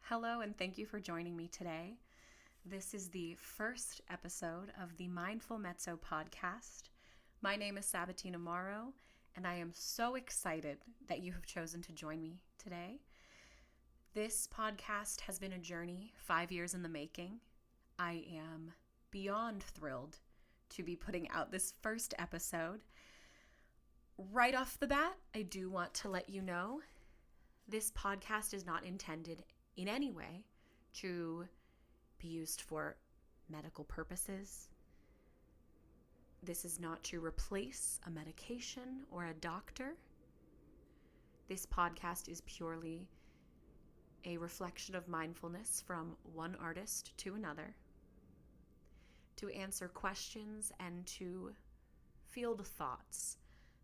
Hello, and thank you for joining me today. This is the first episode of the Mindful Mezzo podcast. My name is Sabatina Morrow, and I am so excited that you have chosen to join me today. This podcast has been a journey 5 years in the making. I am beyond thrilled to be putting out this first episode. Right off the bat, I do want to let you know this podcast is not intended in any way to be used for medical purposes. This is not to replace a medication or a doctor. This podcast is purely a reflection of mindfulness from one artist to another, to answer questions and to field thoughts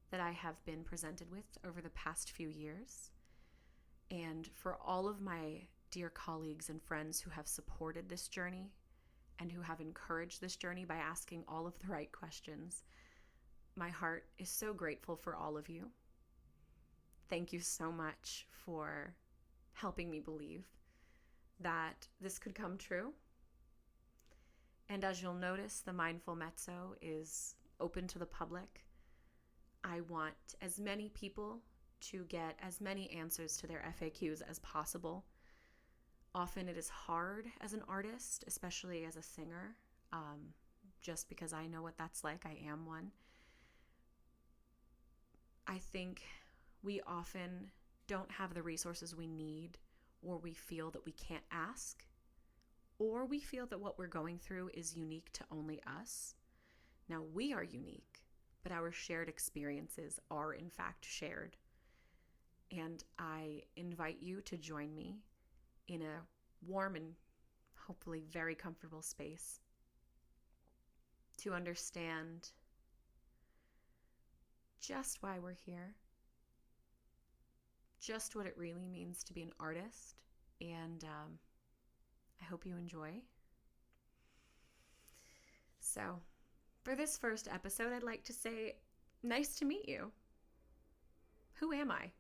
that I have been presented with over the past few years. And for all of my dear colleagues and friends who have supported this journey and who have encouraged this journey by asking all of the right questions, my heart is so grateful for all of you. Thank you so much for helping me believe that this could come true. And as you'll notice, the Mindful Mezzo is open to the public. I want as many people to get as many answers to their FAQs as possible. Often it is hard as an artist, especially as a singer, just because I know what that's like. I am one. I think we often don't have the resources we need, or we feel that we can't ask, or we feel that what we're going through is unique to only us. Now, we are unique, but our shared experiences are in fact shared. And I invite you to join me in a warm and hopefully very comfortable space to understand just why we're here, just what it really means to be an artist, and I hope you enjoy. So, for this first episode, I'd like to say, nice to meet you. Who am I?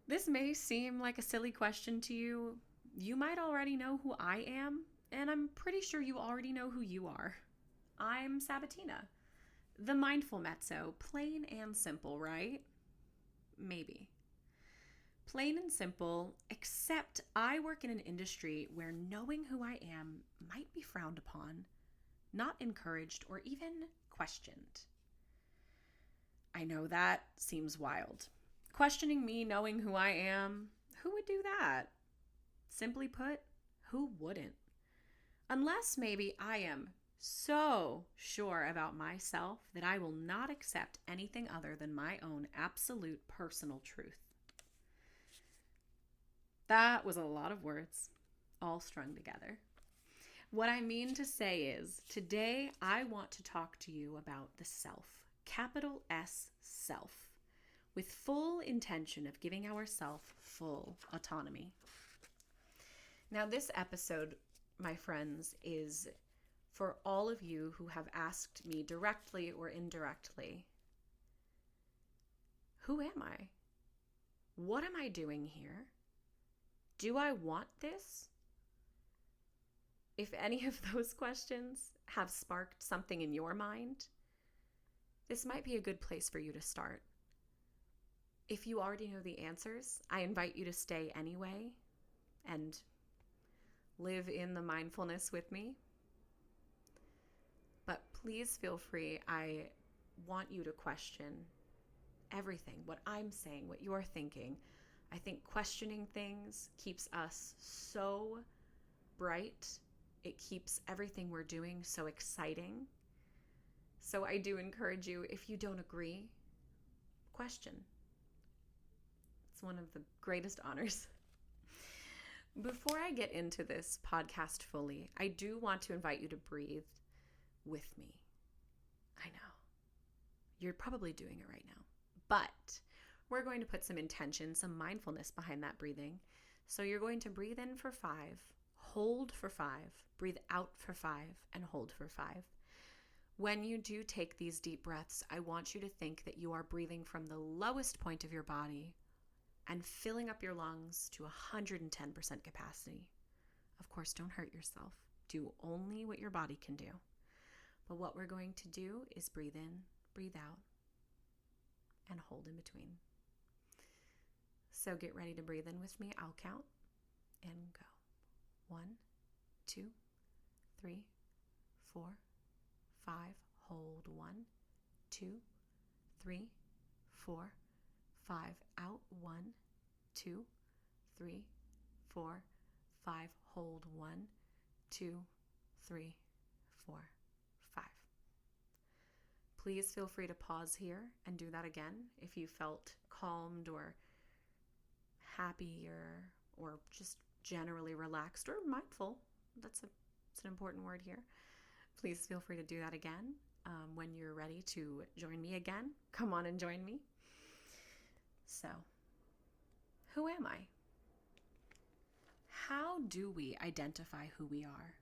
This may seem like a silly question to you. You might already know who I am, and I'm pretty sure you already know who you are. I'm Sabatina, the Mindful Mezzo, plain and simple, right? Maybe. Plain and simple, except I work in an industry where knowing who I am might be frowned upon, not encouraged, or even questioned. I know that seems wild. Questioning me knowing who I am, who would do that? Simply put, who wouldn't? Unless maybe I am so sure about myself that I will not accept anything other than my own absolute personal truth. That was a lot of words, all strung together. What I mean to say is, today I want to talk to you about the self, capital S, self, with full intention of giving ourselves full autonomy. Now, this episode, my friends, is for all of you who have asked me directly or indirectly, who am I? What am I doing here? Do I want this? If any of those questions have sparked something in your mind, this might be a good place for you to start. If you already know the answers, I invite you to stay anyway and live in the mindfulness with me. But please feel free. I want you to question everything, what I'm saying, what you're thinking. I think questioning things keeps us so bright. It keeps everything we're doing so exciting. So I do encourage you, if you don't agree, question. It's one of the greatest honors. Before I get into this podcast fully, I do want to invite you to breathe with me. I know. You're probably doing it right now. But we're going to put some intention, some mindfulness behind that breathing. So you're going to breathe in for 5, hold for 5, breathe out for 5, and hold for 5. When you do take these deep breaths, I want you to think that you are breathing from the lowest point of your body and filling up your lungs to 110% capacity. Of course, don't hurt yourself. Do only what your body can do. But what we're going to do is breathe in, breathe out, and hold in between. So get ready to breathe in with me. I'll count and go. 1, 2, 3, 4, 5. Hold. 1, 2, 3, 4, 5. Out. 1, 2, 3, 4, 5. Hold. 1, 2, 3, 4, 5. Please feel free to pause here and do that again if you felt calmed or happier or just generally relaxed or mindful. It's an important word here. Please feel free to do that again. When you're ready to join me again, come on and join me. So, who am I? How do we identify who we are?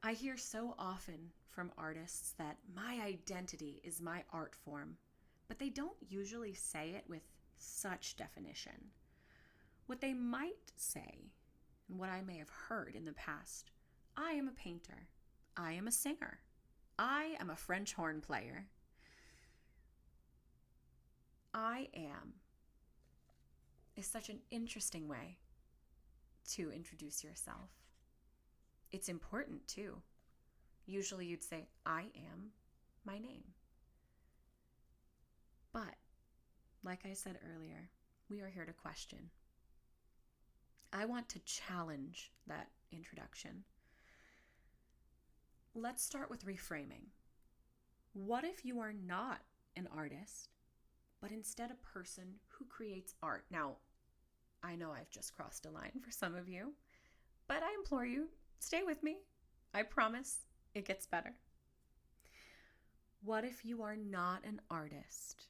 I hear so often from artists that my identity is my art form, but they don't usually say it with such definition. What they might say, and what I may have heard in the past, I am a painter, I am a singer, I am a French horn player. I am is such an interesting way to introduce yourself. It's important too. Usually you'd say, I am my name. But, like I said earlier, we are here to question. I want to challenge that introduction. Let's start with reframing. What if you are not an artist, but instead a person who creates art? Now, I know I've just crossed a line for some of you, but I implore you, stay with me. I promise it gets better. What if you are not an artist,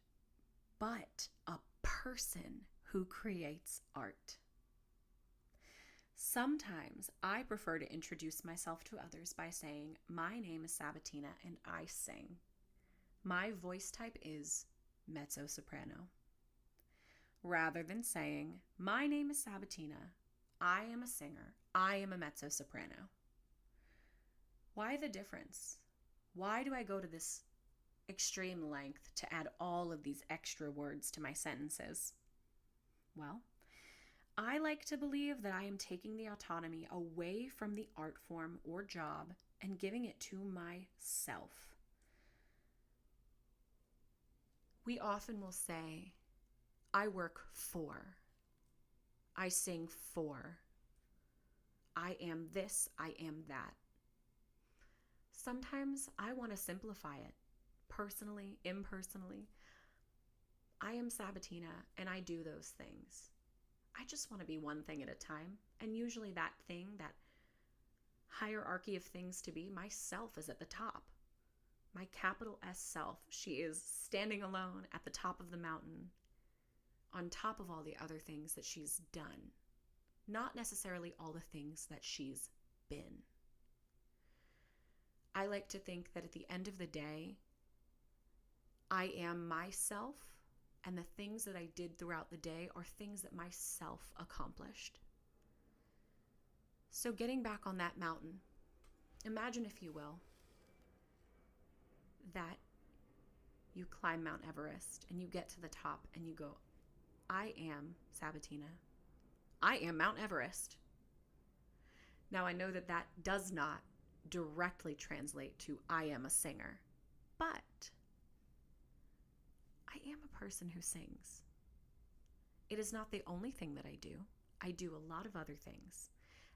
but a person who creates art? Sometimes I prefer to introduce myself to others by saying, my name is Sabatina and I sing. My voice type is mezzo-soprano. Rather than saying, my name is Sabatina, I am a singer, I am a mezzo-soprano. Why the difference? Why do I go to this extreme length to add all of these extra words to my sentences? Well, I like to believe that I am taking the autonomy away from the art form or job and giving it to myself. We often will say, I work for, I sing for, I am this, I am that. Sometimes I want to simplify it, personally, impersonally. I am Sabatina and I do those things. I just want to be one thing at a time. And usually that thing, that hierarchy of things to be, myself is at the top. My capital S self, she is standing alone at the top of the mountain, on top of all the other things that she's done. Not necessarily all the things that she's been. I like to think that at the end of the day, I am myself. And the things that I did throughout the day are things that myself accomplished. So getting back on that mountain, imagine, if you will, that you climb Mount Everest and you get to the top and you go, I am Sabatina. I am Mount Everest. Now I know that that does not directly translate to I am a singer, but I am a person who sings. It is not the only thing that I do. I do a lot of other things.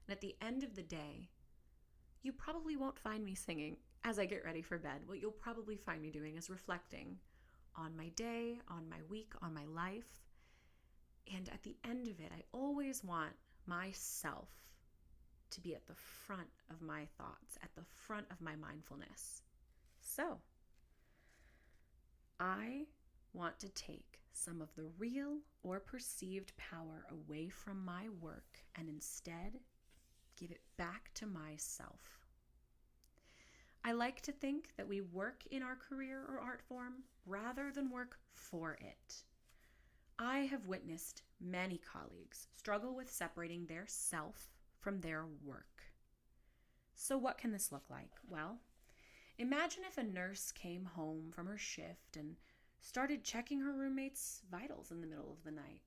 And at the end of the day, you probably won't find me singing as I get ready for bed. What you'll probably find me doing is reflecting on my day, on my week, on my life. And at the end of it, I always want myself to be at the front of my thoughts, at the front of my mindfulness. So, I want to take some of the real or perceived power away from my work and instead give it back to myself. I like to think that we work in our career or art form rather than work for it. I have witnessed many colleagues struggle with separating their self from their work. So, what can this look like? Well, imagine if a nurse came home from her shift and started checking her roommate's vitals in the middle of the night.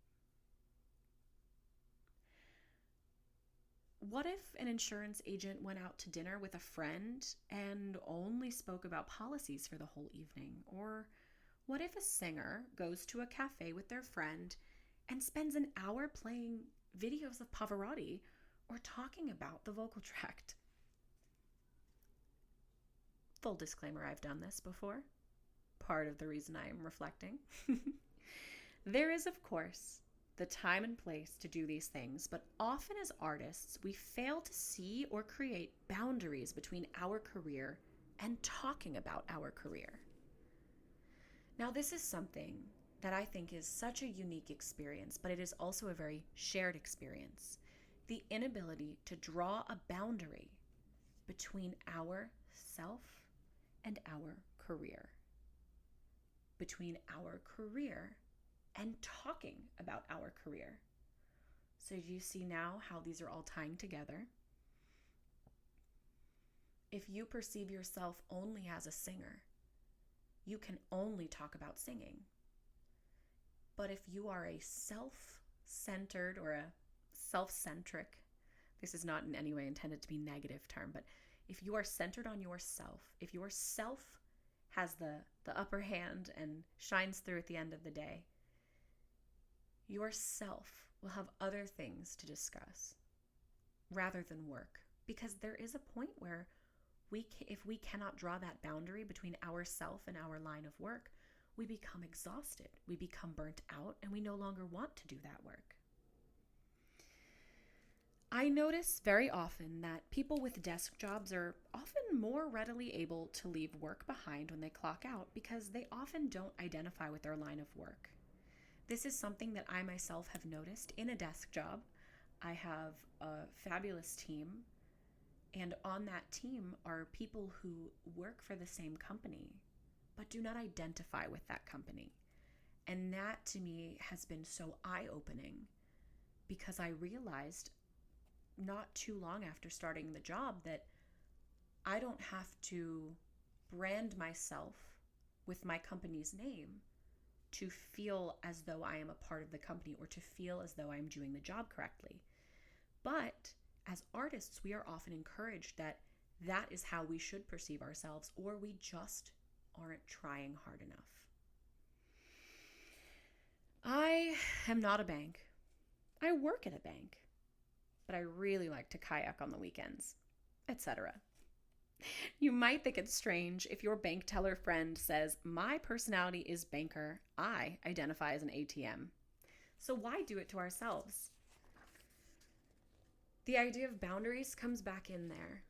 What if an insurance agent went out to dinner with a friend and only spoke about policies for the whole evening? Or what if a singer goes to a cafe with their friend and spends an hour playing videos of Pavarotti or talking about the vocal tract? Full disclaimer, I've done this before. Part of the reason I am reflecting. There is, of course, the time and place to do these things, but often as artists, we fail to see or create boundaries between our career and talking about our career. Now, this is something that I think is such a unique experience, but it is also a very shared experience. The inability to draw a boundary between our self and our career. Between our career and talking about our career. So do you see now how these are all tying together? If you perceive yourself only as a singer, you can only talk about singing. But if you are a self-centered or a self-centric, this is not in any way intended to be a negative term, but if you are centered on yourself, if your self has the upper hand and shines through at the end of the day, your self will have other things to discuss rather than work. Because there is a point where if we cannot draw that boundary between ourself and our line of work, we become exhausted, we become burnt out, and we no longer want to do that work. I notice very often that people with desk jobs are often more readily able to leave work behind when they clock out because they often don't identify with their line of work. This is something that I myself have noticed in a desk job. I have a fabulous team, and on that team are people who work for the same company, but do not identify with that company. And that to me has been so eye-opening because I realized not too long after starting the job that I don't have to brand myself with my company's name to feel as though I am a part of the company or to feel as though I'm doing the job correctly. But as artists, we are often encouraged that that is how we should perceive ourselves, or we just aren't trying hard enough. I am not a bank. I work at a bank, but I really like to kayak on the weekends, etc. You might think it's strange if your bank teller friend says, "My personality is banker. I identify as an ATM." So why do it to ourselves? The idea of boundaries comes back in there.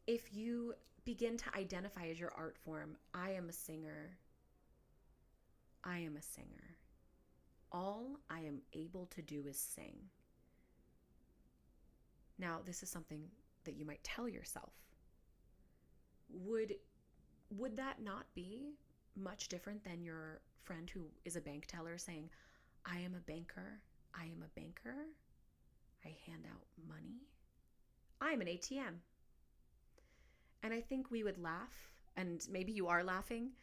If you begin to identify as your art form, I am a singer. I am a singer. All I am able to do is sing. Now, this is something that you might tell yourself. Would that not be much different than your friend who is a bank teller saying, "I am a banker. I am a banker. I hand out money. I'm an ATM." And I think we would laugh, and maybe you are laughing.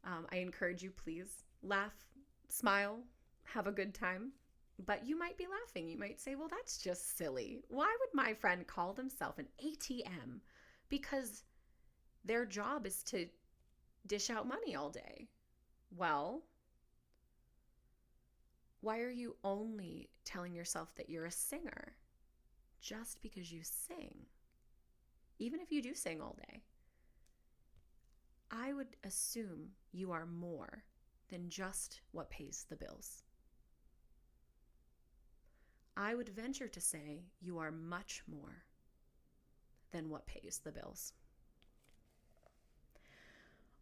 I encourage you, please laugh, smile, have a good time. But you might be laughing. You might say, "Well, that's just silly. Why would my friend call themselves an ATM? Because their job is to dish out money all day." Well, why are you only telling yourself that you're a singer just because you sing? Even if you do sing all day, I would assume you are more than just what pays the bills. I would venture to say you are much more than what pays the bills.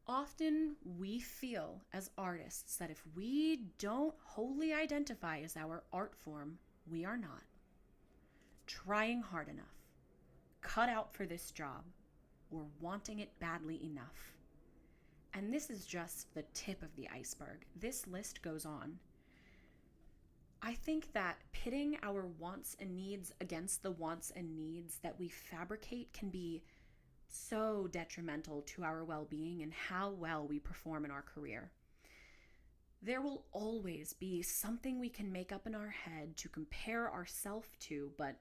Often we feel as artists that if we don't wholly identify as our art form, we are not trying hard enough, cut out for this job, or wanting it badly enough. And this is just the tip of the iceberg. This list goes on. I think that pitting our wants and needs against the wants and needs that we fabricate can be so detrimental to our well being and how well we perform in our career. There will always be something we can make up in our head to compare ourselves to, but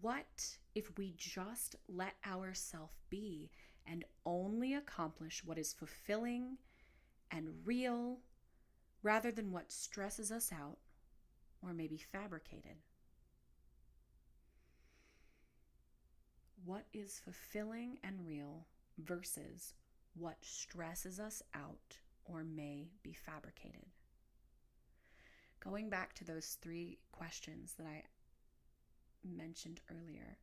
what if we just let ourselves be and only accomplish what is fulfilling and real rather than what stresses us out or maybe fabricated? What is fulfilling and real versus what stresses us out or may be fabricated? Going back to those 3 questions that I mentioned earlier,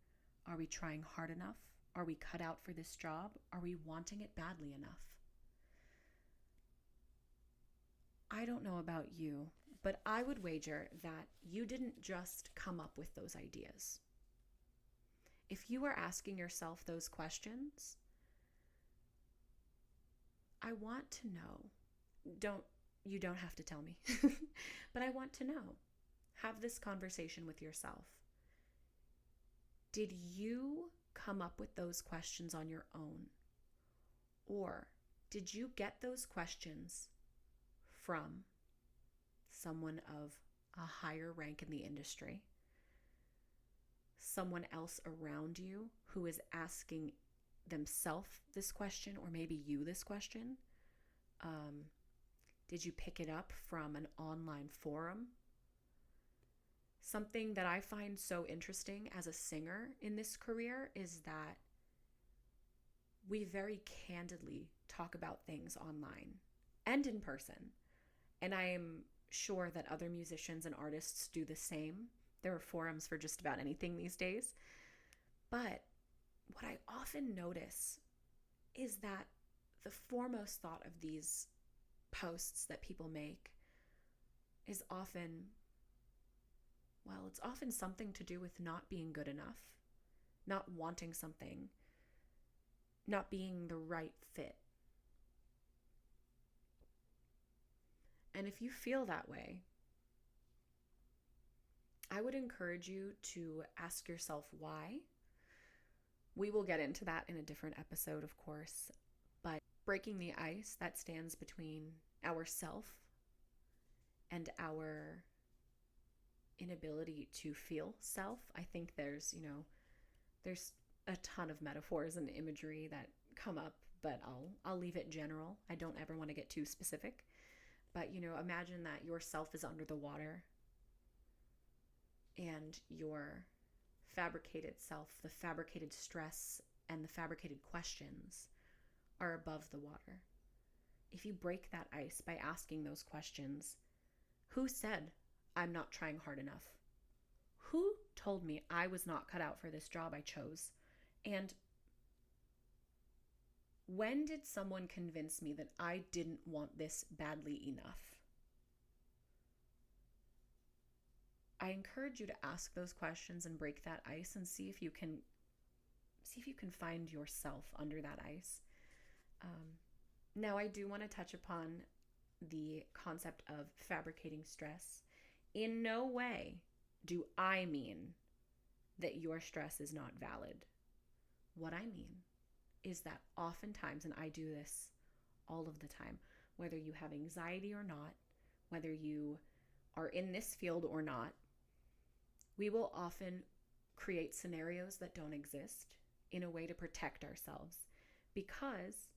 are we trying hard enough? Are we cut out for this job? Are we wanting it badly enough? I don't know about you, but I would wager that you didn't just come up with those ideas. If you are asking yourself those questions, I want to know. You don't have to tell me, but I want to know. Have this conversation with yourself. Did you come up with those questions on your own? Or did you get those questions from someone of a higher rank in the industry? Someone else around you who is asking themselves this question, or maybe you this question? Did you pick it up from an online forum? Something that I find so interesting as a singer in this career is that we very candidly talk about things online and in person. And I am sure that other musicians and artists do the same. There are forums for just about anything these days. But what I often notice is that the foremost thought of these posts that people make is often, well, it's often something to do with not being good enough, not wanting something, not being the right fit. And if you feel that way, I would encourage you to ask yourself why. We will get into that in a different episode, of course, but breaking the ice that stands between ourself and our inability to feel self. I think there's a ton of metaphors and imagery that come up, but I'll leave it general. I don't ever want to get too specific. But imagine that your self is under the water and your fabricated self, the fabricated stress and the fabricated questions are above the water. If you break that ice by asking those questions, who said I'm not trying hard enough? Who told me I was not cut out for this job I chose? And when did someone convince me that I didn't want this badly enough? I encourage you to ask those questions and break that ice and see if you can find yourself under that ice. Now, I do want to touch upon the concept of fabricating stress. In no way do I mean that your stress is not valid. What I mean is that oftentimes, and I do this all of the time, whether you have anxiety or not, whether you are in this field or not, we will often create scenarios that don't exist in a way to protect ourselves, because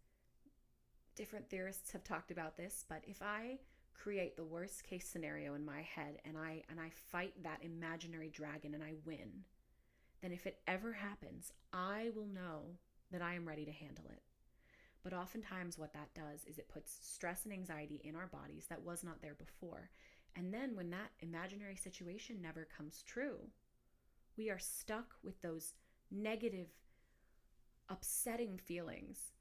different theorists have talked about this, but if I create the worst case scenario in my head and I fight that imaginary dragon and I win, then if it ever happens, I will know that I am ready to handle it. But oftentimes what that does is it puts stress and anxiety in our bodies that was not there before. And then when that imaginary situation never comes true, we are stuck with those negative, upsetting feelings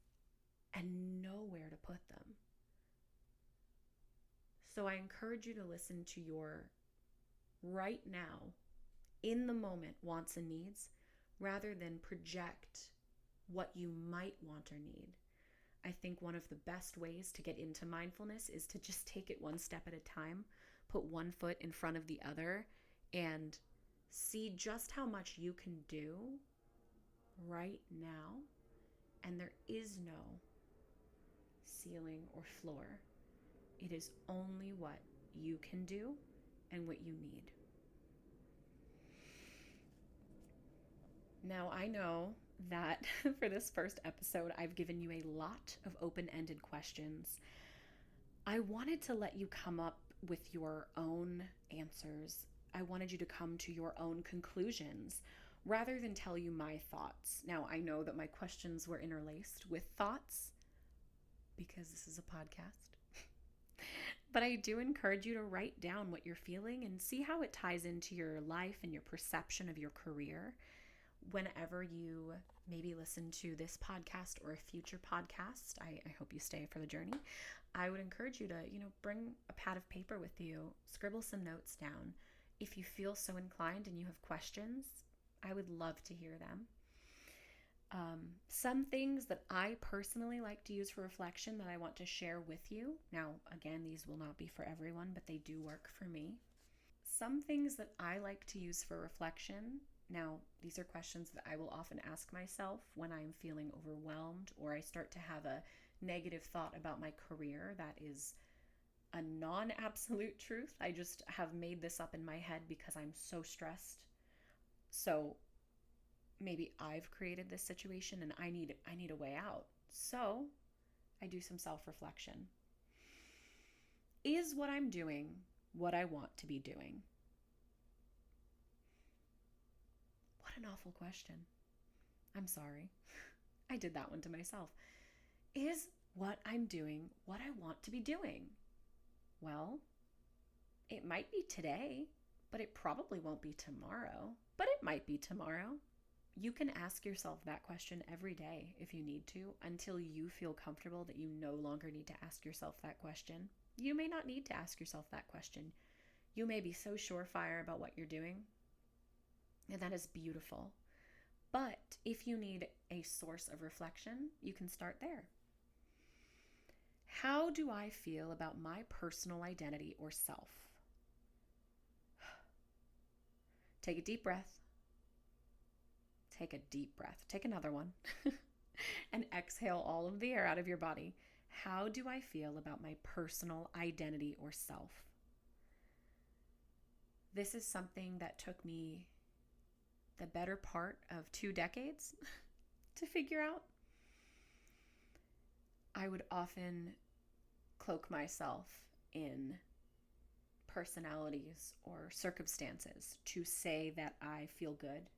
and nowhere to put them. So I encourage you to listen to your right now, in the moment wants and needs, rather than project what you might want or need. I think one of the best ways to get into mindfulness is to just take it one step at a time. put one foot in front of the other and see just how much you can do right now. And there is no ceiling or floor. It is only what you can do and what you need. Now, I know that for this first episode, I've given you a lot of open-ended questions. I wanted to let you come up with your own answers. I wanted you to come to your own conclusions rather than tell you my thoughts. Now, I know that my questions were interlaced with thoughts because this is a podcast. But I do encourage you to write down what you're feeling and see how it ties into your life and your perception of your career. Whenever you maybe listen to this podcast or a future podcast, I hope you stay for the journey. I would encourage you to, bring a pad of paper with you, scribble some notes down. If you feel so inclined and you have questions, I would love to hear them. Some things that I personally like to use for reflection that I want to share with you. Now, again, these will not be for everyone, but they do work for me. Some things that I like to use for reflection. Now, these are questions that I will often ask myself when I'm feeling overwhelmed or I start to have a negative thought about my career that is a non-absolute truth. I just have made this up in my head because I'm so stressed. So maybe I've created this situation and I need a way out. So I do some self-reflection. Is what I'm doing what I want to be doing? What an awful question. I'm sorry. I did that one to myself. Is what I'm doing what I want to be doing? Well, it might be today, but it probably won't be tomorrow. But it might be tomorrow. You can ask yourself that question every day if you need to, until you feel comfortable that you no longer need to ask yourself that question. You may not need to ask yourself that question. You may be so surefire about what you're doing, and that is beautiful. But if you need a source of reflection, you can start there. How do I feel about my personal identity or self? Take a deep breath. Take a deep breath. Take another one. And exhale all of the air out of your body. How do I feel about my personal identity or self? This is something that took me the better part of 2 decades to figure out. I would often cloak myself in personalities or circumstances to say that I feel good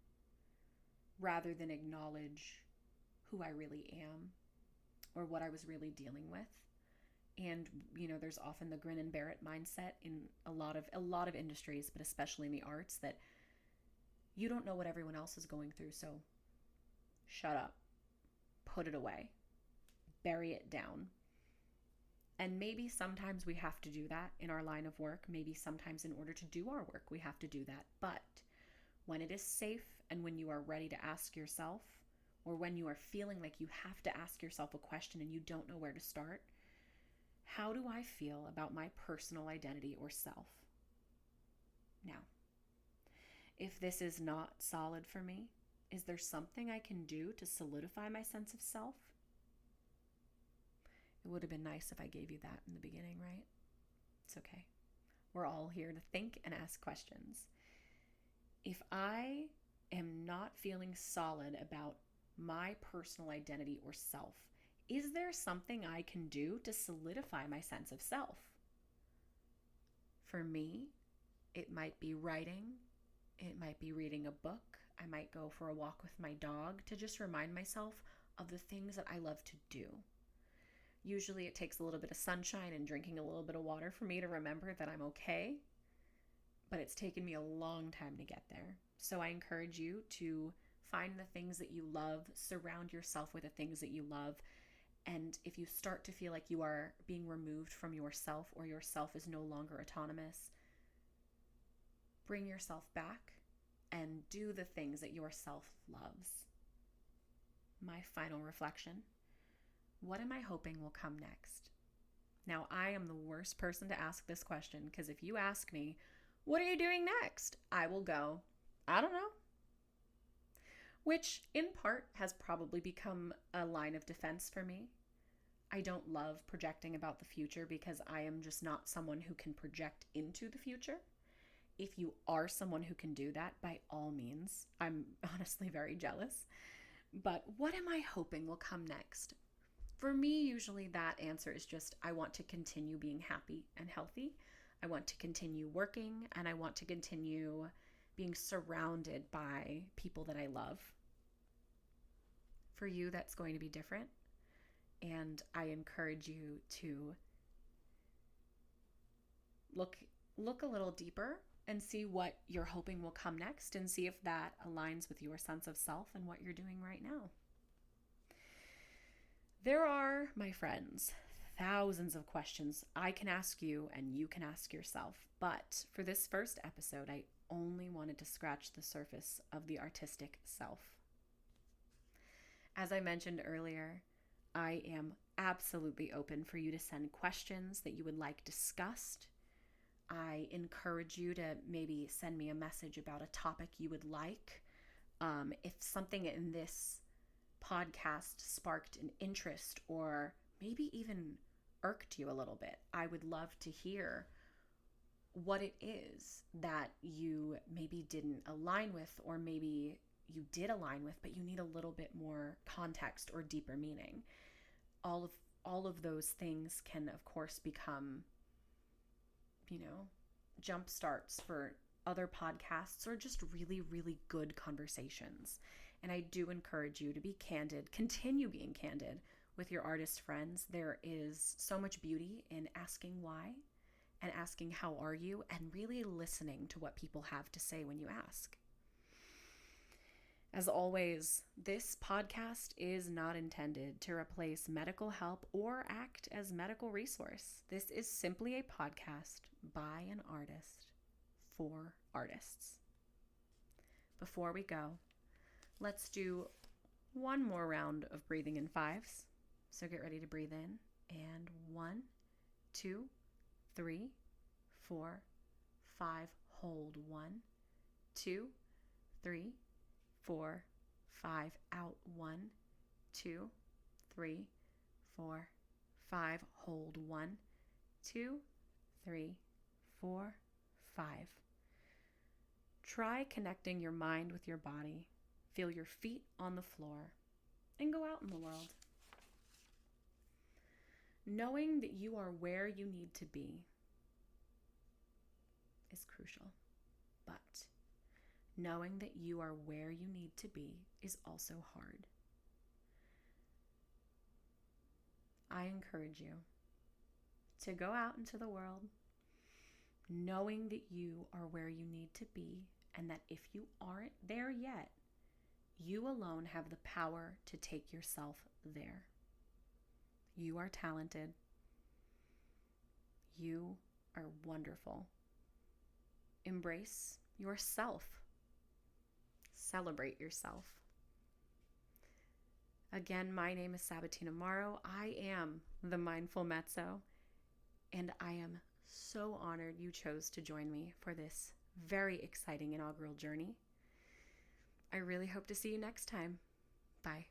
rather than acknowledge who I really am or what I was really dealing with. And, there's often the grin and bear it mindset in a lot of industries, but especially in the arts, that you don't know what everyone else is going through, so shut up, put it away, bury it down. And maybe sometimes we have to do that in our line of work. Maybe sometimes in order to do our work, we have to do that. But when it is safe and when you are ready to ask yourself, or when you are feeling like you have to ask yourself a question and you don't know where to start, how do I feel about my personal identity or self? Now, if this is not solid for me, is there something I can do to solidify my sense of self? It would have been nice if I gave you that in the beginning, right? It's okay. We're all here to think and ask questions. If I am not feeling solid about my personal identity or self, is there something I can do to solidify my sense of self? For me, it might be writing. It might be reading a book. I might go for a walk with my dog to just remind myself of the things that I love to do. Usually it takes a little bit of sunshine and drinking a little bit of water for me to remember that I'm okay, but it's taken me a long time to get there. So I encourage you to find the things that you love, surround yourself with the things that you love, and if you start to feel like you are being removed from yourself or yourself is no longer autonomous, bring yourself back and do the things that yourself loves. My final reflection: what am I hoping will come next? Now, I am the worst person to ask this question because if you ask me, what are you doing next? I will go, I don't know. Which in part has probably become a line of defense for me. I don't love projecting about the future because I am just not someone who can project into the future. If you are someone who can do that, by all means, I'm honestly very jealous. But what am I hoping will come next? For me, usually that answer is just I want to continue being happy and healthy. I want to continue working, and I want to continue being surrounded by people that I love. For you, that's going to be different. And I encourage you to look a little deeper and see what you're hoping will come next and see if that aligns with your sense of self and what you're doing right now. There are, my friends, thousands of questions I can ask you and you can ask yourself. But for this first episode, I only wanted to scratch the surface of the artistic self. As I mentioned earlier, I am absolutely open for you to send questions that you would like discussed. I encourage you to maybe send me a message about a topic you would like. If something in this podcast sparked an interest or maybe even irked you a little bit, I would love to hear what it is that you maybe didn't align with, or maybe you did align with, but you need a little bit more context or deeper meaning. All of those things can, of course, become, jump starts for other podcasts or just really, really good conversations. And I do encourage you to be candid, continue being candid with your artist friends. There is so much beauty in asking why and asking how are you and really listening to what people have to say when you ask. As always, this podcast is not intended to replace medical help or act as medical resource. This is simply a podcast by an artist for artists. Before we go, let's do one more round of breathing in fives. So get ready to breathe in. And 1, 2, 3, 4, 5. Hold 1, 2, 3, 4, 5. Out 1, 2, 3, 4, 5. Hold 1, 2, 3, 4, 5. Try connecting your mind with your body. Feel your feet on the floor and go out in the world. Knowing that you are where you need to be is crucial, but knowing that you are where you need to be is also hard. I encourage you to go out into the world knowing that you are where you need to be, and that if you aren't there yet, you alone have the power to take yourself there. You are talented. You are wonderful. Embrace yourself. Celebrate yourself. Again, my name is Sabatina Morrow. I am the Mindful Mezzo, and I am so honored you chose to join me for this very exciting inaugural journey. I really hope to see you next time. Bye.